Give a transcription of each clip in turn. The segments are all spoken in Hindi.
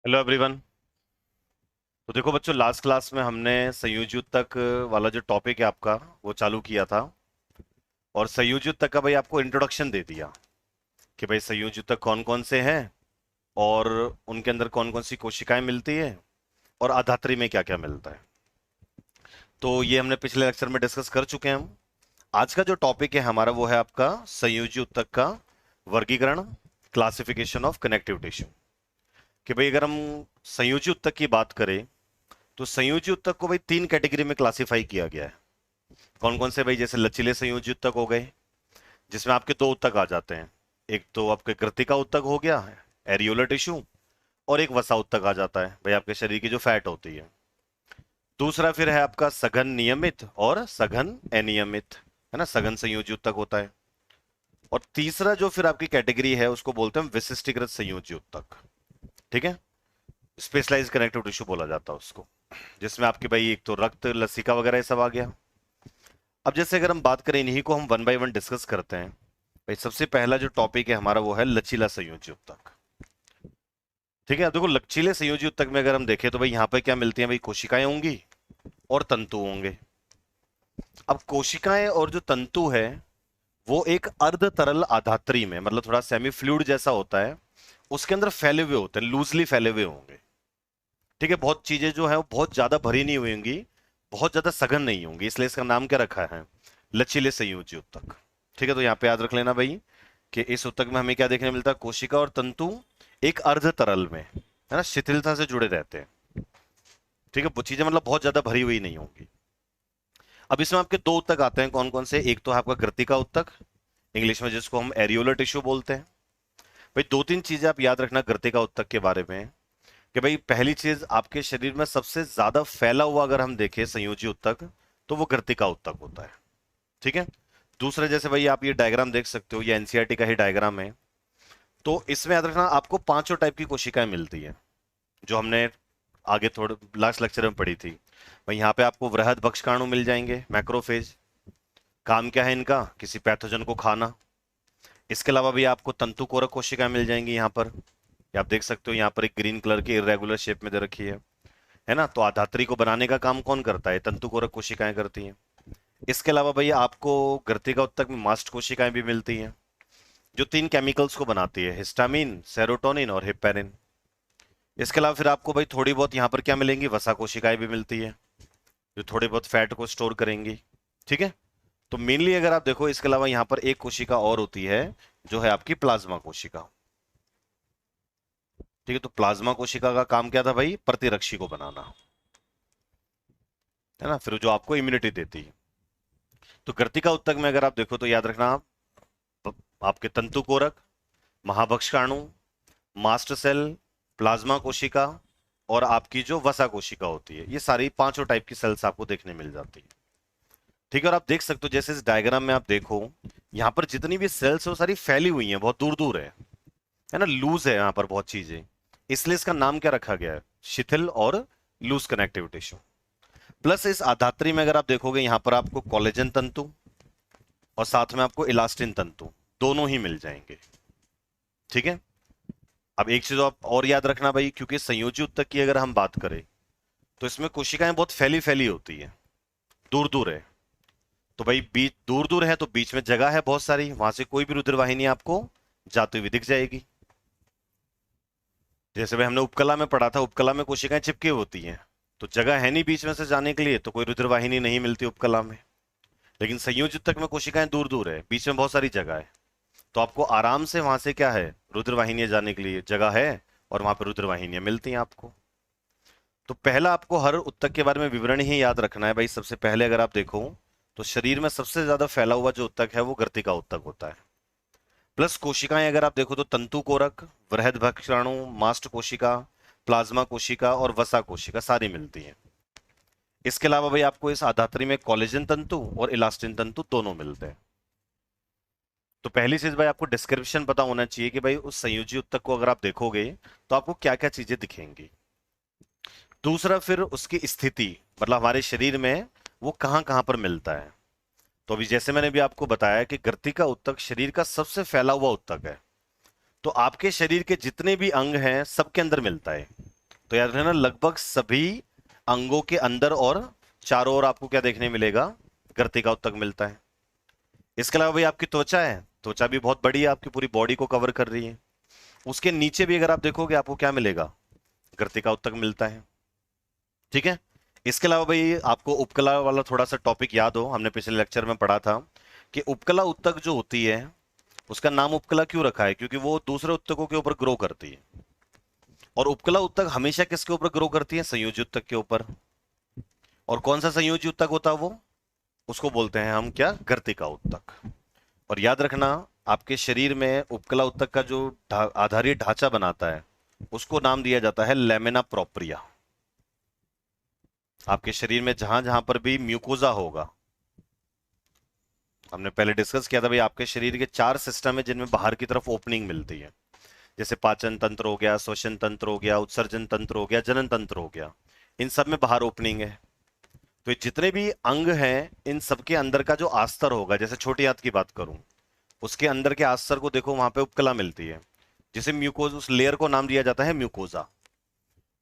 Hello everyone. तो देखो बच्चों, लास्ट क्लास में हमने संयोजी उत्तक वाला जो टॉपिक है आपका वो चालू किया था। और संयोजी उत्तक का भाई आपको इंट्रोडक्शन दे दिया कि भाई संयोजी उत्तक कौन कौन से हैं और उनके अंदर कौन कौन सी कोशिकाएं मिलती है और आधात्री में क्या क्या मिलता है। तो ये हमने पिछले लेक्चर में डिस्कस कर चुके हैं हम। आज का जो टॉपिक है हमारा वो है आपका संयोजी उत्तक का वर्गीकरण, क्लासिफिकेशन ऑफ कनेक्टिव टिश्यू। कि भाई अगर हम संयोजी उत्तक की बात करें तो संयोजी उत्तक को भाई तीन कैटेगरी में क्लासिफाई किया गया है। कौन कौन से भाई? जैसे लचीले संयोजी उत्तक हो गए, जिसमें आपके दो उत्तक आ जाते हैं। एक तो आपके कृत्तिका उत्तक हो गया है, एरियोलर टिश्यू, और एक वसा उत्तक आ जाता है भाई आपके शरीर की जो फैट होती है। दूसरा फिर है आपका सघन नियमित और सघन अनियमित, है ना, सघन संयोजी उत्तक होता है। और तीसरा जो फिर आपकी कैटेगरी है उसको बोलते हैं विशिष्टीकृत संयोजी उत्तक। ठीक है, स्पेशलाइज कनेक्टिव टिश्यू बोला जाता है उसको, जिसमें आपके भाई एक तो रक्त लसिका वगैरह ये सब आ गया। अब जैसे अगर हम बात करें, इन्हीं को हम वन बाय वन डिस्कस करते हैं। भाई सबसे पहला जो टॉपिक है हमारा वो है लचीला संयोजी उत्तक। ठीक है, अब देखो लचीले संयोजी उत्तक में अगर हम देखें तो भाई यहाँ पे क्या मिलती हैं? भाई कोशिकाएं होंगी और तंतु होंगे। अब कोशिकाएं और जो तंतु है वो एक अर्ध तरल आधात्री में, मतलब थोड़ा सेमी फ्लूइड जैसा होता है, उसके अंदर फैले हुए होते हैं, लूजली फैले हुए होंगे। ठीक है, बहुत चीजें जो है वो बहुत ज्यादा भरी नहीं हुई होंगी, बहुत ज्यादा सघन नहीं होंगी, इसलिए इसका नाम क्या रखा है? लचीले संयोजी उत्तक। ठीक है, तो यहाँ पे याद रख लेना भाई कि इस उत्तक में हमें क्या देखने मिलता है? कोशिका और तंतु एक अर्ध तरल में, है ना, शिथिलता से जुड़े रहते हैं। ठीक है, वो चीजें मतलब बहुत ज्यादा भरी हुई नहीं होंगी। अब इसमें आपके दो उत्तक आते हैं, कौन कौन से? एक तो है आपका कृत्तिका उत्तक, इंग्लिश में जिसको हम एरियोलर टिश्यू बोलते हैं। भाई दो तीन चीजें आप याद रखना कृत्तिका उत्तक के बारे में, कि भाई पहली चीज, आपके शरीर में सबसे ज्यादा फैला हुआ अगर हम देखें संयोजी उत्तक तो वो कृत्तिका उत्तक होता है। ठीक है, दूसरा जैसे भाई आप ये डायग्राम देख सकते हो, ये एनसीईआरटी का ही डायग्राम है। तो इसमें याद रखना आपको पांचों टाइप की कोशिकाएं मिलती है, जो हमने आगे थोड़े लास्ट लेक्चर में पढ़ी थी। भाई यहाँ पे आपको वृहद भक्षकाणु मिल जाएंगे, मैक्रोफेज। काम क्या है इनका? किसी पैथोजन को खाना। इसके अलावा भी आपको तंतु कोरक कोशिकाएं मिल जाएंगी यहाँ पर। ये आप देख सकते हो, यहाँ पर एक ग्रीन कलर की इरेगुलर शेप में दे रखी है ना। तो आधात्री को बनाने का काम कौन करता है? तंतु कोरक कोशिकाएं करती हैं। इसके अलावा भैया आपको कृत्तिका उत्तक में मास्ट कोशिकाएं भी मिलती हैं, जो तीन केमिकल्स को बनाती है, हिस्टामिन, सेरोटोनिन और हिप्पेरिन। इसके अलावा फिर आपको भाई थोड़ी बहुत यहाँ पर क्या मिलेंगी? वसा कोशिकाएं भी मिलती है, जो थोड़ी बहुत फैट को स्टोर करेंगी। ठीक है, तो मेनली अगर आप देखो, इसके अलावा यहाँ पर एक कोशिका और होती है जो है आपकी प्लाज्मा कोशिका। ठीक है, तो प्लाज्मा कोशिका का काम क्या था भाई? प्रतिरक्षी को बनाना, है ना, फिर जो आपको इम्यूनिटी देती है। तो कृत्तिका उत्तक में अगर आप देखो तो याद रखना आपके तंतु कोरक, महाभक्षकाणु, मास्ट सेल, प्लाज्मा कोशिका और आपकी जो वसा कोशिका होती है, ये सारी पांचों टाइप की सेल्स आपको देखने मिल जाती है। ठीक है, और आप देख सकते हो जैसे इस डायग्राम में आप देखो, यहाँ पर जितनी भी सेल्स है वो सारी फैली हुई हैं, बहुत दूर दूर है ना, लूज है यहाँ पर बहुत चीजें। इसलिए इसका नाम क्या रखा गया है? शिथिल और लूज कनेक्टिव टिश्यू। प्लस इस आधात्री में अगर आप देखोगे, यहाँ पर आपको कोलेजन तंतु और साथ में आपको इलास्टिन तंतु दोनों ही मिल जाएंगे। ठीक है, अब एक चीज आप और याद रखना भाई, क्योंकि संयोजी उत्तक की अगर हम बात करें तो इसमें कोशिकाएं बहुत फैली फैली होती है, दूर दूर है। तो भाई बीच दूर दूर है तो बीच में जगह है बहुत सारी, वहां से कोई भी रुधिर वाहिनी आपको जाती हुई दिख जाएगी। जैसे भाई हमने उपकला में पढ़ा था, उपकला में कोशिकाएं चिपकी होती हैं, तो जगह है नहीं बीच में से जाने के लिए, तो कोई रुधिर वाहिनी नहीं मिलती उपकला में। लेकिन संयोजी उत्तक में कोशिकाएं दूर दूर है, बीच में बहुत सारी जगह है, तो आपको आराम से वहां से क्या है? रुद्र वाहिनियां जाने के लिए जगह है, और वहां पर रुद्र वाहिनियां मिलती हैं आपको। तो पहला आपको हर उत्तक के बारे में विवरण ही याद रखना है भाई। सबसे पहले अगर आप देखो तो शरीर में सबसे ज्यादा फैला हुआ जो उत्तक है वो कृत्तिका उत्तक होता है। प्लस कोशिकाएं अगर आप देखो तो तंतु कोरक, वृहद भक्षाणु, मास्ट कोशिका, प्लाज्मा कोशिका और वसा कोशिका सारी मिलती हैं। इसके अलावा भाई आपको इस आधात्री में कोलेजन तंतु और इलास्टिन तंतु दोनों मिलते हैं। तो पहली चीज भाई आपको डिस्क्रिप्शन पता होना चाहिए कि भाई उस संयोजी उत्तक को अगर आप देखोगे तो आपको क्या क्या चीजें दिखेंगी। दूसरा फिर उसकी स्थिति, मतलब हमारे शरीर में वो कहां कहां पर मिलता है। तो अभी जैसे मैंने भी आपको बताया कि कृत्तिका उत्तक शरीर का सबसे फैला हुआ उत्तक है, तो आपके शरीर के जितने भी अंग हैं सबके अंदर मिलता है। तो याद रखना लगभग सभी अंगों के अंदर और चारों ओर आपको क्या देखने मिलेगा, गर्तिका उत्तक मिलता है। इसके अलावा भाई आपकी त्वचा है, त्वचा भी बहुत बड़ी है, आपकी पूरी बॉडी को कवर कर रही है। उसके नीचे भी अगर आप देखोगे आपको क्या मिलेगा, गर्तिका उत्तक मिलता है। ठीक है। इसके अलावा भाई आपको उपकला वाला थोड़ा सा टॉपिक याद हो, हमने पिछले लेक्चर में पढ़ा था कि उपकला उत्तक जो होती है उसका नाम उपकला क्यों रखा है, क्योंकि वो दूसरे उत्तकों के ऊपर ग्रो करती है। और उपकला उत्तक हमेशा किसके ऊपर ग्रो करती है, संयोजी उत्तक के ऊपर। और कौन सा संयोजी उत्तक होता है वो, उसको बोलते हैं हम क्या, गर्तिका उत्तक। और याद रखना आपके शरीर में उपकला उत्तक का जो आधारीय ढांचा बनाता है उसको नाम दिया जाता है लेमिना प्रोप्रिया। आपके शरीर में जहां जहां पर भी म्यूकोजा होगा, हमने पहले डिस्कस किया था भाई आपके शरीर के 4 सिस्टम है जिनमें बाहर की तरफ ओपनिंग मिलती है, जैसे पाचन तंत्र हो गया, श्वसन तंत्र हो गया, उत्सर्जन तंत्र हो गया, जनन तंत्र हो गया। इन सब में बाहर ओपनिंग है। तो ये जितने भी अंग हैं इन सबके अंदर का जो आस्तर होगा, जैसे छोटी हाथ की बात करूं, उसके अंदर के आस्तर को देखो वहां पे उपकला मिलती है, जिसे म्यूकोज, उस लेयर को नाम दिया जाता है म्यूकोजा।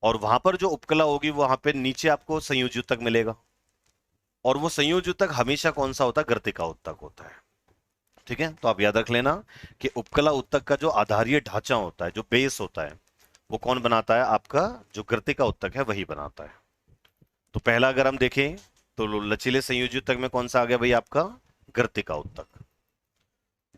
और वहां पर जो उपकला होगी वहां पे नीचे आपको संयोजी उत्तक मिलेगा। और वो संयोजी उत्तक हमेशा कौन सा होता है, गर्तिका उत्तक होता है। ठीक है। तो आप याद रख लेना कि उपकला उत्तक का जो आधारीय ढांचा होता है, जो बेस होता है, वो कौन बनाता है, आपका जो गर्तिका उत्तक है वही बनाता है। तो पहला अगर हम देखें तो लचीले संयोजी उत्तक में कौन सा आ गया भाई, आपका गर्तिका उत्तक।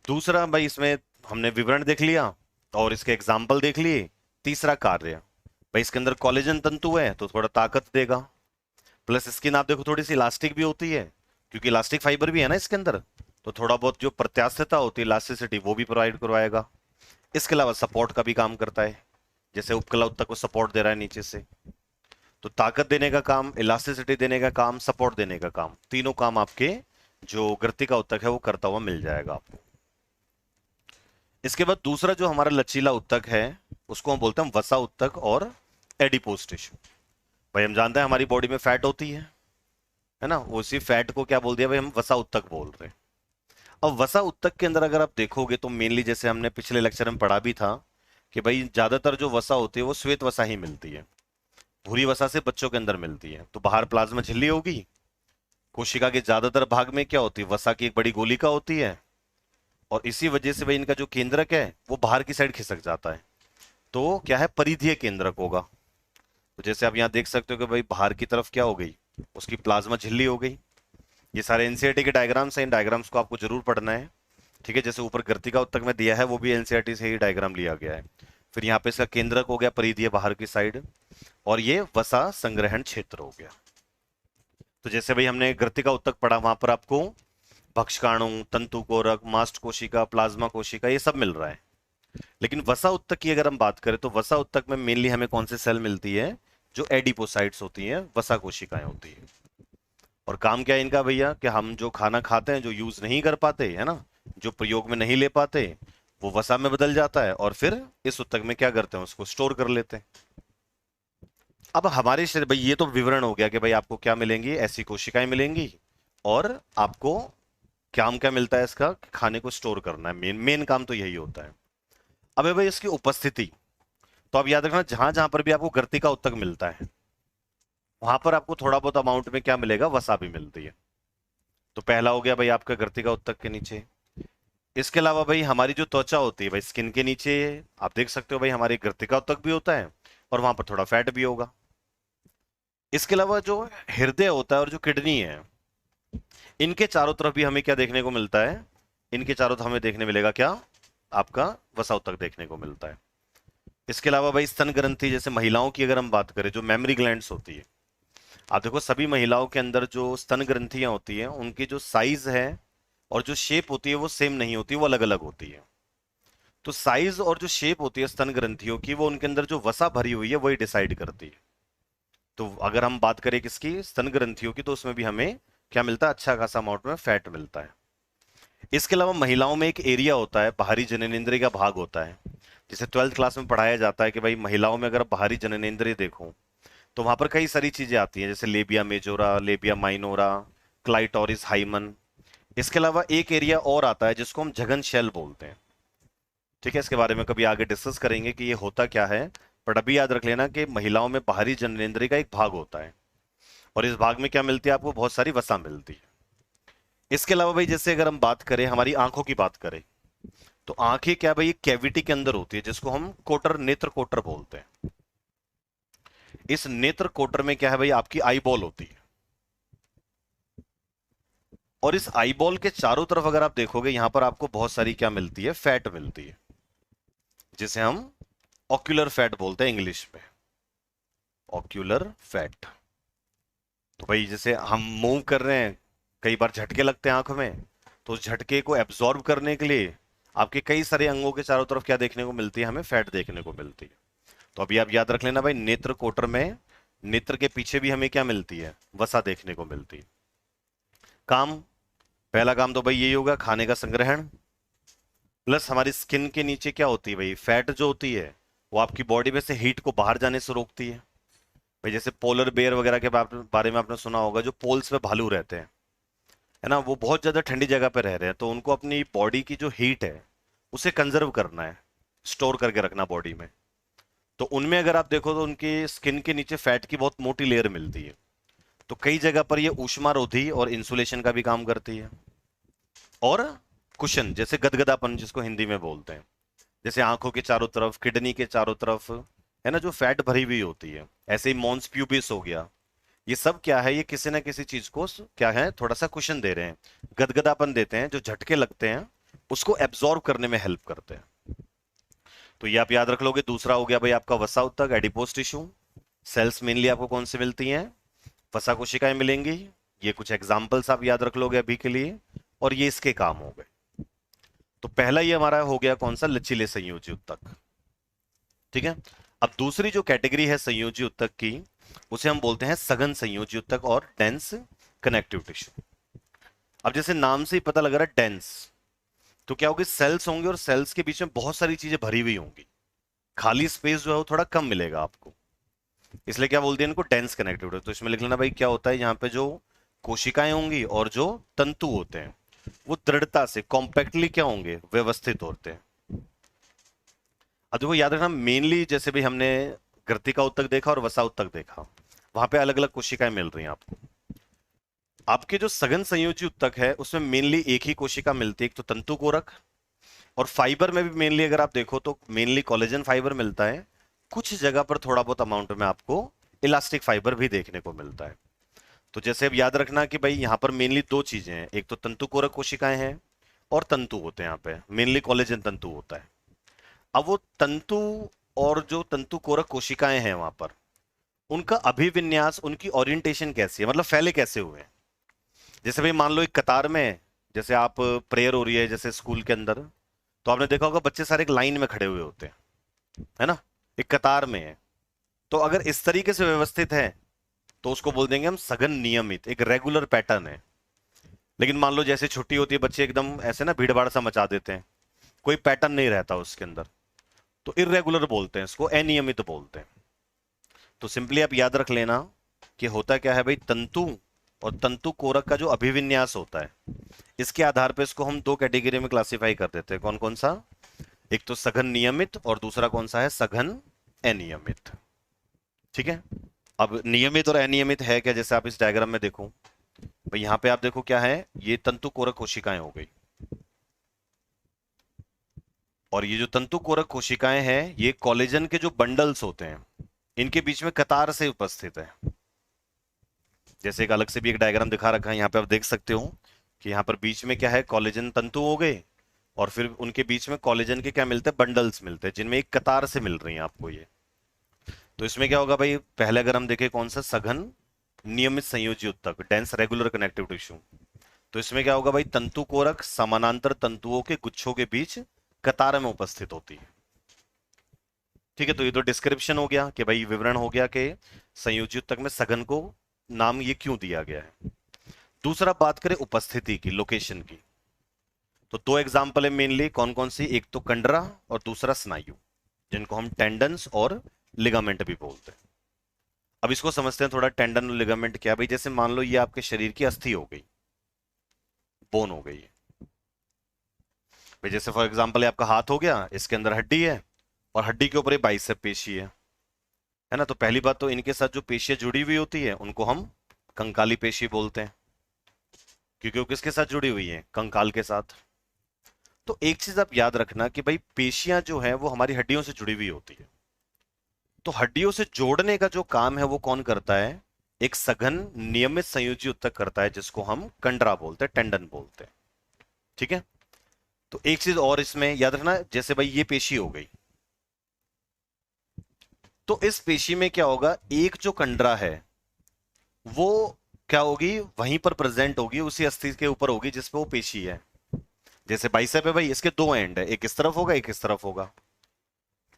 दूसरा भाई इसमें हमने विवरण देख लिया और इसके एग्जाम्पल देख लिए। तीसरा कार्य भाई, इसके अंदर कोलेजन तंतु है तो थोड़ा ताकत देगा, प्लस स्किन आप देखो थोड़ी सी इलास्टिक भी होती है, क्योंकि इलास्टिक फाइबर भी है ना इसके अंदर, तो थोड़ा बहुत जो प्रत्यास्थता होती है, इलास्टिसिटी, वो भी प्रोवाइड करवाएगा। इसके अलावा सपोर्ट का भी काम करता है, जैसे उपकला उत्तक को सपोर्ट दे रहा है नीचे से। तो ताकत देने का काम, इलास्टिसिटी देने का काम, सपोर्ट देने का काम, तीनों काम आपके जो गर्तिका उत्तक है वो करता हुआ मिल जाएगा आपको। इसके बाद दूसरा जो हमारा लचीला उत्तक है उसको हम बोलते हैं वसा उत्तक और एडिपोज टिश्यू। भाई हम जानते हैं हमारी बॉडी में फैट होती है ना, उसी फैट को क्या बोल दिया भाई, हम वसा उत्तक बोल रहे हैं। अब वसा उत्तक के अंदर अगर आप देखोगे तो मेनली जैसे हमने पिछले लेक्चर में पढ़ा भी था कि भाई ज्यादातर जो वसा होती है वो श्वेत वसा ही मिलती है, भूरी वसा से बच्चों के अंदर मिलती है। तो बाहर प्लाज्मा झिल्ली होगी, कोशिका के ज्यादातर भाग में क्या होती है, वसा की एक बड़ी गोलिका होती है, और इसी वजह से भाई इनका जो केंद्रक है वो बाहर की साइड खिसक जाता है, तो क्या है, परिधीय केंद्रक होगा। तो जैसे आप यहाँ देख सकते हो कि भाई बाहर की तरफ क्या हो गई, उसकी प्लाज्मा झिल्ली हो गई। ये सारे एनसीईआरटी के डायग्राम्स हैं, इन डायग्राम्स को आपको जरूर पढ़ना है। ठीक है। जैसे ऊपर गर्तिका उत्तक में दिया है वो भी एनसीईआरटी से ही डायग्राम लिया गया है। फिर यहाँ पे इसका केंद्रक हो गया परिधीय बाहर की साइड, और ये वसा संग्रहण क्षेत्र हो गया। तो जैसे भाई हमने गर्तिका उत्तक पढ़ा, वहां पर आपको भक्षकाणु, तंतु कोरक, मास्ट कोशिका, प्लाज्मा कोशिका, ये सब मिल रहा है। लेकिन वसा उत्तक की अगर हम बात करें तो वसा उत्तक में मेनली हमें कौन से सेल मिलती है, जो एडिपोसाइट्स होती हैं, वसा कोशिकाएं होती है। और काम क्या है इनका भैया, कि हम जो खाना खाते हैं, जो यूज नहीं कर पाते है ना, जो प्रयोग में नहीं ले पाते, वो वसा में बदल जाता है और फिर इस उत्तक में क्या करते हैं, उसको स्टोर कर लेते हैं। अब हमारे शरीर, भाई ये तो विवरण हो गया कि भाई आपको क्या मिलेंगी, ऐसी कोशिकाएं मिलेंगी, और आपको काम क्या मिलता है इसका, खाने को स्टोर करना है, मेन मेन काम तो यही होता है। अब भाई इसकी उपस्थिति, तो आप याद रखना जहां जहां पर भी आपको गर्तिका उत्तक मिलता है वहां पर आपको थोड़ा बहुत अमाउंट में क्या मिलेगा, वसा भी मिलती है। तो पहला हो गया भाई आपका गर्तिका उत्तक के नीचे। इसके अलावा भाई हमारी जो त्वचा होती है भाई, स्किन के नीचे आप देख सकते हो भाई हमारी गर्तिका उत्तक भी होता है, और वहां पर थोड़ा फैट भी होगा। इसके अलावा जो हृदय होता है और जो किडनी है, इनके चारों तरफ भी हमें क्या देखने को मिलता है, इनके चारों तरफ हमें देखने मिलेगा क्या, आपका वसा उत्तक देखने को मिलता है। इसके अलावा भाई स्तन ग्रंथि, जैसे महिलाओं की अगर हम बात करें, जो मेमरी ग्लैंड्स होती है, आप देखो सभी महिलाओं के अंदर जो स्तन ग्रंथियां होती हैं उनकी जो साइज है और जो शेप होती है वो सेम नहीं होती, वो अलग अलग होती है। तो साइज और जो शेप होती है स्तन ग्रंथियों की, वो उनके अंदर जो वसा भरी हुई है वही डिसाइड करती है। तो अगर हम बात करें किसकी, स्तन ग्रंथियों की, तो उसमें भी हमें क्या मिलता है, अच्छा खासा अमाउंट में फैट मिलता है। इसके अलावा महिलाओं में एक एरिया होता है, बाहरी जननेंद्रिय का भाग होता है, जिसे 12th क्लास में पढ़ाया जाता है कि भाई महिलाओं में अगर बाहरी जननेंद्रिय देखो तो वहां पर कई सारी चीजें आती हैं, जैसे labia majora, labia minora, clitoris hymen. इसके अलावा एक एरिया और आता है जिसको हम जघन शैल बोलते हैं। ठीक है। इसके बारे में कभी आगे डिस्कस करेंगे कि ये होता क्या है, बट अभी याद रख लेना कि महिलाओं में बाहरी जननेंद्रिय का एक भाग होता है, और इस भाग में क्या मिलती है आपको, बहुत सारी वसा मिलती है। इसके अलावा भाई जैसे अगर हम बात करें हमारी आंखों की बात करें, तो आंखें क्या भाई कैविटी के अंदर होती है, जिसको हम कोटर, नेत्र कोटर बोलते हैं। इस नेत्र कोटर में क्या है भाई, आपकी आई बॉल होती है, और इस आई बॉल के चारों तरफ अगर आप देखोगे यहां पर आपको बहुत सारी क्या मिलती है, फैट मिलती है, जिसे हम ऑक्यूलर फैट बोलते हैं इंग्लिश में, ऑक्यूलर फैट। तो भाई जैसे हम मूव कर रहे हैं, कई बार झटके लगते हैं आंख में, तो उस झटके को एब्जॉर्ब करने के लिए आपके कई सारे अंगों के चारों तरफ क्या देखने को मिलती है, हमें फैट देखने को मिलती है। तो अभी आप याद रख लेना भाई, नेत्र कोटर में नेत्र के पीछे भी हमें क्या मिलती है, वसा देखने को मिलती है। काम, पहला काम तो भाई यही होगा, खाने का संग्रहण, प्लस हमारी स्किन के नीचे क्या होती है भाई, फैट जो होती है वो आपकी बॉडी में से हीट को बाहर जाने से रोकती है। भाई जैसे पोलर बेयर वगैरह के बारे में आपने सुना होगा, जो पोल्स पे भालू रहते हैं, है ना, वो बहुत ज्यादा ठंडी जगह पे रह रहे हैं, तो उनको अपनी बॉडी की जो हीट है उसे कंजर्व करना है, स्टोर करके रखना बॉडी में। तो उनमें अगर आप देखो तो उनकी स्किन के नीचे फैट की बहुत मोटी लेयर मिलती है, तो कई जगह पर ये ऊष्मारोधी और इंसुलेशन का भी काम करती है। और कुशन, जैसे गदगदापन जिसको हिंदी में बोलते हैं, जैसे आंखों के चारों तरफ, किडनी के चारों तरफ, है ना, जो फैट भरी हुई होती है, ऐसे ही मॉन्स प्यूबिस हो गया, ये सब क्या है, ये किसी ना किसी चीज को क्या है, थोड़ा सा कुशन दे रहे हैं, गदगदापन देते हैं, जो झटके लगते हैं उसको एब्जॉर्ब करने में हेल्प करते हैं। तो ये आप याद रख लोगे। दूसरा हो गया भाई आपका वसा उत्तक, एडिपोज टिश्यू। सेल्स मेनली आपको कौन से मिलती हैं, वसा कोशिकाएं मिलेंगी। ये कुछ एग्जाम्पल्स आप याद रख लोगे अभी के लिए, और ये इसके काम हो गए। तो पहला ये हमारा हो गया कौन सा, लचीले संयोजी उत्तक। ठीक है। अब दूसरी जो कैटेगरी है संयोजी उत्तक की, उसे हम बोलते हैं सघन संयोजी उत्तक और डेंस कनेक्टिव टिश्यू। अब जैसे नाम से ही पता लग रहा है डेंस, तो क्या होगी, सेल्स होंगे और सेल्स के बीच में बहुत सारी चीजें भरी हुई होंगी, खाली स्पेस जो है वो थोड़ा कम मिलेगा आपको, इसलिए क्या बोलते हैं इनको, डेंस कनेक्टिव टिश्यू। तो इसमें लिख लेना भाई क्या होता है, यहाँ पे जो कोशिकाएं होंगी और जो तंतु होते हैं वो दृढ़ता से, कॉम्पैक्टली क्या होंगे, व्यवस्थित होते हैं। अब देखो याद रखना, मेनली जैसे भी हमने कृत्तिका उत्तक देखा और वसा उत्तक देखा, वहां पे अलग अलग कोशिकाएं मिल रही हैं आपको। आपके जो सघन संयोजी उत्तक है उसमें मेनली एक ही कोशिका मिलती है, एक तो तंतु कोरक, और फाइबर में भी मेनली अगर आप देखो तो मेनली कोलेजन फाइबर मिलता है, कुछ जगह पर थोड़ा बहुत अमाउंट में आपको इलास्टिक फाइबर भी देखने को मिलता है। तो जैसे अब याद रखना कि भाई यहाँ पर मेनली दो चीजें हैं, एक तो तंतु कोरक कोशिकाएं हैं और तंतु होते हैं, यहाँ पे मेनली कोलेजन तंतु होता है। अब वो तंतु और जो तंतु कोरक कोशिकाएं हैं वहां पर, उनका अभिविन्यास, उनकी ओरिएंटेशन कैसी है, मतलब फैले कैसे हुए हैं। जैसे भाई मान लो एक कतार में, जैसे आप प्रेयर हो रही है जैसे स्कूल के अंदर, तो आपने देखा होगा बच्चे सारे एक लाइन में खड़े हुए होते हैं, है ना, एक कतार में है। तो अगर इस तरीके से व्यवस्थित है तो उसको बोल देंगे हम सघन नियमित, एक रेगुलर पैटर्न है। लेकिन मान लो जैसे छुट्टी होती है, बच्चे एकदम ऐसे ना भीड़ भाड़ सा मचा देते हैं, कोई पैटर्न नहीं रहता उसके अंदर, तो इरेगुलर बोलते हैं इसको, अनियमित बोलते हैं। तो सिंपली आप याद रख लेना कि होता क्या है भाई, तंतु और तंतु कोरक का जो अभिविन्यास होता है, इसके आधार पर इसको हम दो कैटेगरी में क्लासिफाई कर देते हैं। कौन कौन सा, एक तो सघन नियमित और दूसरा कौन सा है, सघन अनियमित। ठीक है। अब नियमित और अनियमित है क्या, जैसे आप इस डायग्राम में देखो भाई, यहां पे आप देखो क्या है, ये तंतु कोरक कोशिकाएं हो गई, और ये जो तंतु कोरक कोशिकाएं हैं ये कोलेजन के जो बंडल्स होते हैं इनके बीच में कतार से उपस्थित है। जैसे एक अलग से भी एक डायग्राम दिखा रखा है, यहाँ पे आप देख सकते हो कि यहाँ पर बीच में क्या है, कोलेजन तंतु हो गए, और फिर उनके बीच में कोलेजन के क्या मिलते हैं, बंडल्स मिलते हैं, जिनमें एक कतार से मिल रही है आपको ये। तो इसमें क्या होगा भाई, पहले अगर हम देखें कौन सा, सघन नियमित संयोजी उत्तक, डेंस रेगुलर कनेक्टिव टिश्यू, तो इसमें क्या होगा भाई, तंतु कोरक समानांतर तंतुओं के गुच्छों के बीच कतार में उपस्थित होती है। ठीक है। तो ये तो डिस्क्रिप्शन हो गया कि भाई, विवरण हो गया कि संयोजी उत्तक में सघन को नाम ये क्यों दिया गया है। दूसरा बात करें उपस्थिति की, लोकेशन की, तो दो एग्जाम्पल है मेनली, कौन कौन सी, एक तो कंडरा और दूसरा स्नायु, जिनको हम टेंडन्स और लिगामेंट भी बोलते हैं। अब इसको समझते हैं थोड़ा, टेंडन और लिगामेंट क्या भाई, जैसे मान लो ये आपके शरीर की अस्थि हो गई, बोन हो गई भाई, जैसे फॉर एग्जांपल आपका हाथ हो गया, इसके अंदर हड्डी है और हड्डी के ऊपर ये बाइसेप पेशी है, है ना। तो पहली बात तो इनके साथ जो पेशियां जुड़ी हुई होती है उनको हम कंकाली पेशी बोलते हैं, क्योंकि वो किसके साथ जुड़ी हुई है, कंकाल के साथ। तो एक चीज आप याद रखना कि भाई पेशियां जो है वो हमारी हड्डियों से जुड़ी हुई होती है, तो हड्डियों से जोड़ने का जो काम है वो कौन करता है, एक सघन नियमित संयोजी ऊतक करता है, जिसको हम कंडरा बोलते हैं, टेंडन बोलते हैं। ठीक है। तो एक चीज और इसमें याद रखना, जैसे भाई ये पेशी हो गई, तो इस पेशी में क्या होगा, एक जो कंडरा है वो क्या होगी, वहीं पर प्रेजेंट होगी, उसी अस्थि के ऊपर होगी जिसपे वो पेशी है। जैसे बाइसेप है भाई, इसके दो एंड है, एक इस तरफ होगा एक इस तरफ होगा,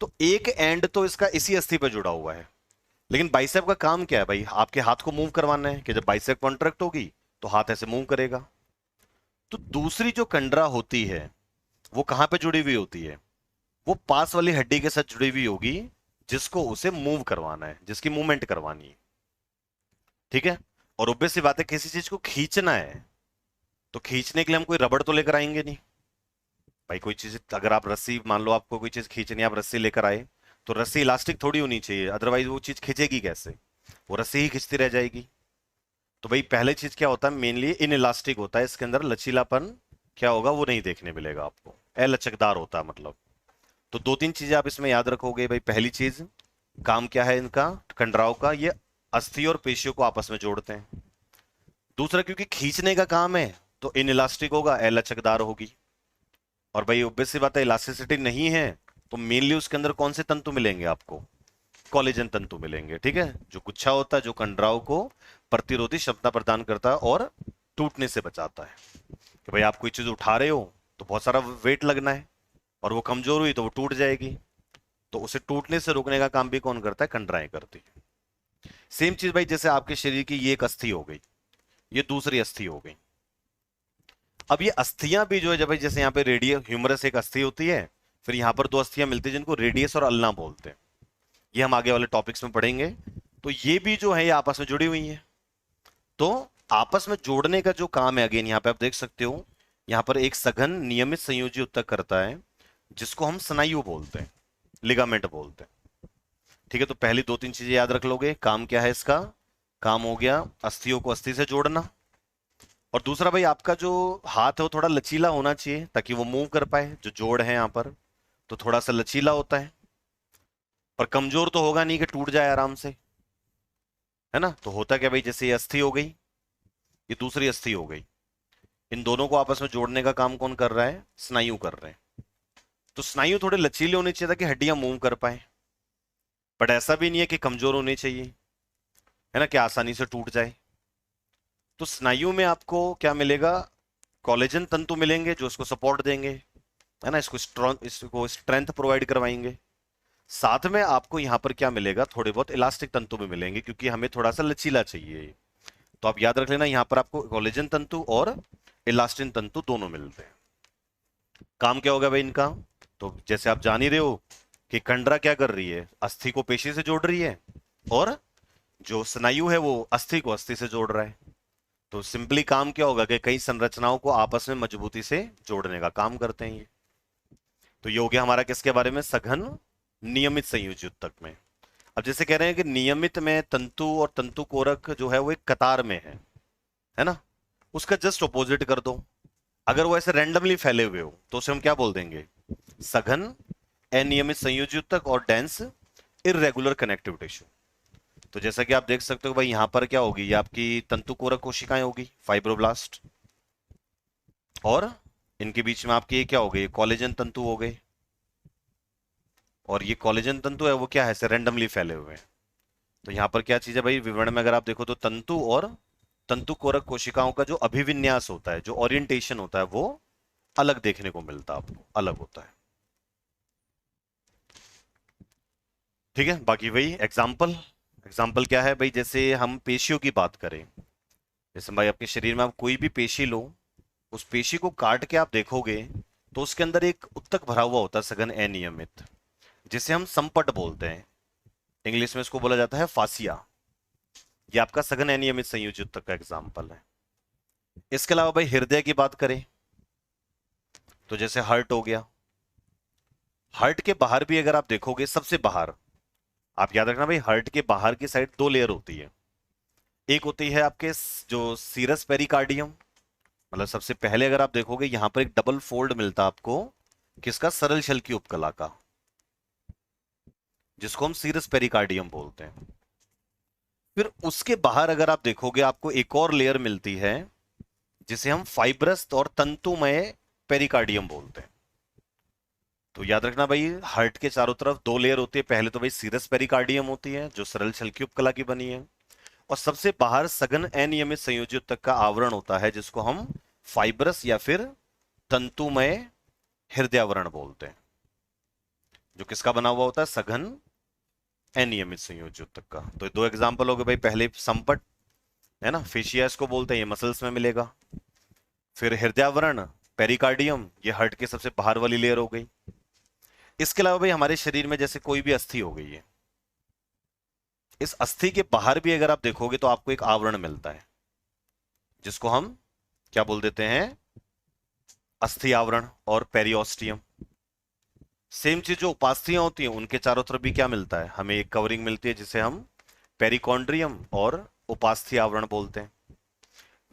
तो एक एंड तो इसका इसी अस्थि पर जुड़ा हुआ है। लेकिन बाइसेप का काम क्या है भाई, आपके हाथ को मूव करवाना है, कि जब बाइसेप कॉन्ट्रैक्ट होगी तो हाथ ऐसे मूव करेगा। तो दूसरी जो कंडरा होती है वो कहां पे जुड़ी हुई होती है, वो पास वाली हड्डी के साथ जुड़ी हुई होगी, जिसको उसे मूव करवाना है, जिसकी मूवमेंट करवानी है। ठीक है। और ऑब्वियस सी बात है, किसी चीज को खींचना है तो खींचने के लिए हम कोई रबड़ तो लेकर आएंगे नहीं भाई। कोई चीज अगर आप रस्सी, मान लो आपको कोई चीज खींचनी है, आप रस्सी लेकर आए, तो रस्सी इलास्टिक थोड़ी होनी चाहिए, अदरवाइज वो चीज खींचेगी कैसे, वो रस्सी ही खींचती रह जाएगी। तो भाई पहले चीज क्या होता है, मेनली इन इलास्टिक होता है, इसके अंदर लचीलापन क्या होगा वो नहीं देखने मिलेगा आपको, लचकदार होता है मतलब। तो दो तीन चीजें आप इसमें याद रखोगे भाई। पहली चीज, काम क्या है इनका, कंडराव का, ये अस्थि और पेशियों को आपस में जोड़ते हैं। दूसरा, क्योंकि खींचने का काम है तो इन इलास्टिक होगा, लचकदार होगी। और भाई ऑब्वियस सी बात है, इलास्टिसिटी नहीं है तो मेनली उसके अंदर कौन से तंतु मिलेंगे आपको, कोलेजन तंतु मिलेंगे। ठीक है। जो गुच्छा होता है, जो कंडराव को प्रतिरोधी क्षमता प्रदान करता है और टूटने से बचाता है। कि भाई आप कोई चीज उठा रहे हो तो बहुत सारा वेट लगना है, और वो कमजोर हुई तो वो टूट जाएगी, तो उसे टूटने से रोकने का काम भी कौन करता है, कंडराएं करती है। सेम चीज भाई, जैसे आपके शरीर की ये एक अस्थि हो गई, ये दूसरी अस्थि हो गई। अब ये अस्थियां भी जो है, जब भाई जैसे यहाँ पे रेडियस ह्यूमरस एक अस्थि होती है, फिर यहाँ पर दो अस्थियां मिलती है जिनको रेडियस और अल्ना बोलते हैं, ये हम आगे वाले टॉपिक्स में पढ़ेंगे। तो ये भी जो है ये आपस में जुड़ी हुई है। तो आपस में जोड़ने का जो काम है, अगेन यहाँ पे आप देख सकते हो, यहाँ पर एक सघन नियमित संयोजी ऊतक करता है, जिसको हम स्नायु बोलते हैं, लिगामेंट बोलते हैं। ठीक है। तो पहली दो तीन चीजें याद रख लोगे, काम क्या है इसका, काम हो गया अस्थियों को अस्थि से जोड़ना, और दूसरा भाई आपका जो हाथ है वो थोड़ा लचीला होना चाहिए ताकि वो मूव कर पाए, जो जोड़ है यहाँ पर तो थोड़ा सा लचीला होता है, पर कमजोर तो होगा नहीं कि टूट जाए आराम से, है ना। तो होता क्या भाई, जैसे ये अस्थि हो गई, ये दूसरी अस्थि हो गई, इन दोनों को आपस में जोड़ने का काम कौन कर रहा है, स्नायु कर रहे हैं। तो स्नायु थोड़े लचीले होने चाहिए ताकि हड्डियां मूव कर पाए, बट ऐसा भी नहीं है कि कमजोर होने चाहिए, है ना, कि आसानी से टूट जाए। तो स्नायु में आपको क्या मिलेगा, कोलेजन तंतु मिलेंगे जो इसको सपोर्ट देंगे, है ना, इसको स्ट्रेंथ प्रोवाइड करवाएंगे। साथ में आपको यहाँ पर क्या मिलेगा, थोड़े बहुत इलास्टिक तंतु भी मिलेंगे, क्योंकि हमें थोड़ा सा लचीला चाहिए। तो आप याद रख लेना, यहाँ पर आपको कोलेजन तंतु और इलास्टिन तंतु दोनों मिलते हैं। काम क्या होगा भाई इनका, तो जैसे आप जान ही रहे हो कि कंडरा क्या कर रही है, अस्थि को पेशी से जोड़ रही है, और जो स्नायु है वो अस्थि को अस्थि से जोड़ रहा है। तो सिंपली काम क्या होगा कि कई संरचनाओं को आपस में मजबूती से जोड़ने का काम करते हैं ये। तो ये हो गया हमारा किसके बारे में, सघन नियमित संयोजी ऊतक में। अब जैसे कह रहे हैं कि नियमित में तंतु और तंतु कोरक जो है वो एक कतार में है ना, उसका जस्ट ऑपोजिट कर दो। अगर वो ऐसे रैंडमली फैले हुए हो तो उसे हम क्या बोल देंगे, सघन अनियमित संयोजी ऊतक और डेंस इरेगुलर कनेक्टिव टिश्यू। तो जैसा कि आप देख सकते हो भाई, यहां पर क्या होगी, ये आपकी तंतु कोरक कोशिकाएं होगी, फाइब्रोब्लास्ट, और इनके बीच में आपकी ये क्या हो गई, कोलेजन तंतु हो गए। और ये कोलेजन तंतु है वो क्या है, ऐसे रैंडमली फैले हुए हैं। तो यहाँ पर क्या चीज है भाई, विवरण में अगर आप देखो तो तंतु और तंतु कोरक कोशिकाओं का जो अभिविन्यास होता है, जो ओरिएंटेशन होता है, वो अलग देखने को मिलता है, आपको अलग होता है। ठीक है। बाकी वही एग्जाम्पल, एग्जाम्पल क्या है भाई, जैसे हम पेशियों की बात करें, जैसे भाई आपके शरीर में आप कोई भी पेशी लो, उस पेशी को काट के आप देखोगे तो उसके अंदर एक उत्तक भरा हुआ होता है, सघन अनियमित, जिसे हम संपट बोलते हैं, इंग्लिश में इसको बोला जाता है फासिया। ये आपका सघन अनियमित संयोजी ऊतक का एग्जाम्पल है। इसके अलावा भाई हृदय की बात करें तो जैसे हार्ट हो गया, हार्ट के बाहर भी अगर आप देखोगे, सबसे बाहर आप याद रखना भाई, हार्ट के बाहर की साइड दो लेयर होती है। एक होती है आपके जो सीरस पेरिकार्डियम, मतलब सबसे पहले अगर आप देखोगे यहां पर एक डबल फोल्ड मिलता है आपको, किसका? सरल छल की उपकला का, जिसको हम सीरस पेरिकार्डियम बोलते हैं। फिर उसके बाहर अगर आप देखोगे आपको एक और लेयर मिलती है, जिसे हम फाइब्रस और तंतुमय पेरिकार्डियम बोलते हैं। तो याद रखना भाई, हार्ट के चारों तरफ दो लेयर होती है। पहले तो भाई सीरस पेरिकार्डियम होती है जो सरल छल की उपकला की बनी है, और सबसे बाहर सघन अनियमित संयोजी ऊतक का आवरण होता है, जिसको हम फाइब्रस या फिर तंतुमय हृदयावरण बोलते हैं, जो किसका बना हुआ होता है? सघन अनियमित संयोजी ऊतक का। तो दो एग्जांपल हो गए भाई, पहले संपट है ना, फेशिया इसको बोलते हैं, ये मसल्स में मिलेगा। फिर हृदयावरण पेरिकार्डियम, ये हार्ट के सबसे बाहर वाली लेयर हो गई। इसके अलावा भाई हमारे शरीर में जैसे कोई भी अस्थि हो गई है, इस अस्थि के बाहर भी अगर आप देखोगे तो आपको एक आवरण मिलता है, जिसको हम क्या बोल देते हैं? अस्थि आवरण और पेरियोस्टियम। सेम चीज जो उपास्थियां होती हैं उनके चारों तरफ भी क्या मिलता है? हमें एक कवरिंग मिलती है, जिसे हम पेरिकॉन्ड्रियम और उपास्थि आवरण बोलते हैं।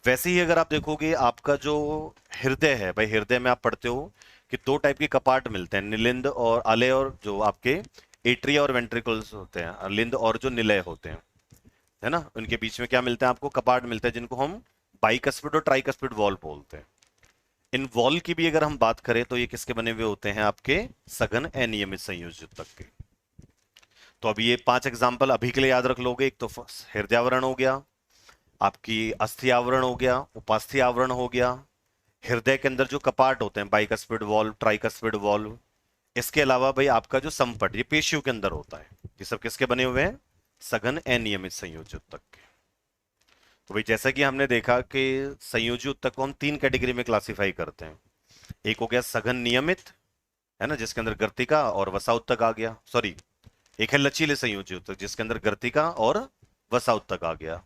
वैसे ही अगर आप देखोगे आपका जो हृदय है भाई, हृदय में आप पढ़ते हो कि दो टाइप के कपाट मिलते हैं, निलिंद और आलय, और जो आपके एट्रिया और वेंट्रिकल्स होते हैं, लिंद और जो निलय होते हैं, है ना, उनके बीच में क्या मिलते हैं? आपको कपाट मिलते हैं, जिनको हम बाइकस्पिड और ट्राइकस्पिड वॉल्व बोलते हैं। इन वॉल्व की भी अगर हम बात करें तो ये किसके बने हुए होते हैं? आपके सघन अनियमित संयोजी ऊतक के। तो अभी ये 5 एग्जाम्पल अभी के लिए याद रख लोगे। एक तो हृदयावरण हो गया, आपकी अस्थि आवरण हो गया, उपास्थि आवरण हो गया, हृदय के अंदर जो कपाट होते हैं बाइकस्पिड वॉल्व, ट्राइकस्पिड वॉल्व। इसके अलावा भाई आपका जो संपट, ये पेशियों के अंदर होता है। ये सब किसके बने हुए हैं? सघन अनियमित संयोजी ऊतक के। तो भाई जैसा कि हमने देखा कि संयोजी ऊतक को हम 3 कैटेगरी में क्लासिफाई करते हैं। एक हो गया सघन नियमित, है ना, जिसके अंदर गर्तिका और वसा ऊतक आ गया। सॉरी, एक है लचीले संयोजी ऊतक, जिसके अंदर गर्तिका और वसा ऊतक आ गया।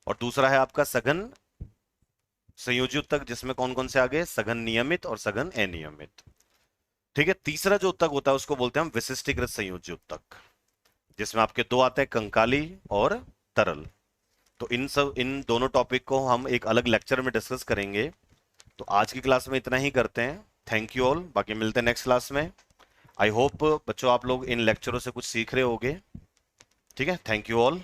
और दूसरा है आपका सघन संयोजी ऊतक, जिसमें कौन कौन से आ गए? सघन नियमित और सघन अनियमित। ठीक है। तीसरा जो ऊतक होता है उसको बोलते हैं हम विशिष्टीकृत संयोजी ऊतक, जिसमें आपके दो आते हैं, कंकाली और तरल। तो इन दोनों टॉपिक को हम एक अलग लेक्चर में डिस्कस करेंगे। तो आज की क्लास में इतना ही करते हैं। थैंक यू ऑल, बाकी मिलते हैं नेक्स्ट क्लास में। आई होप बच्चों आप लोग इन लेक्चरों से कुछ सीख रहे होगे। ठीक है, थैंक यू ऑल।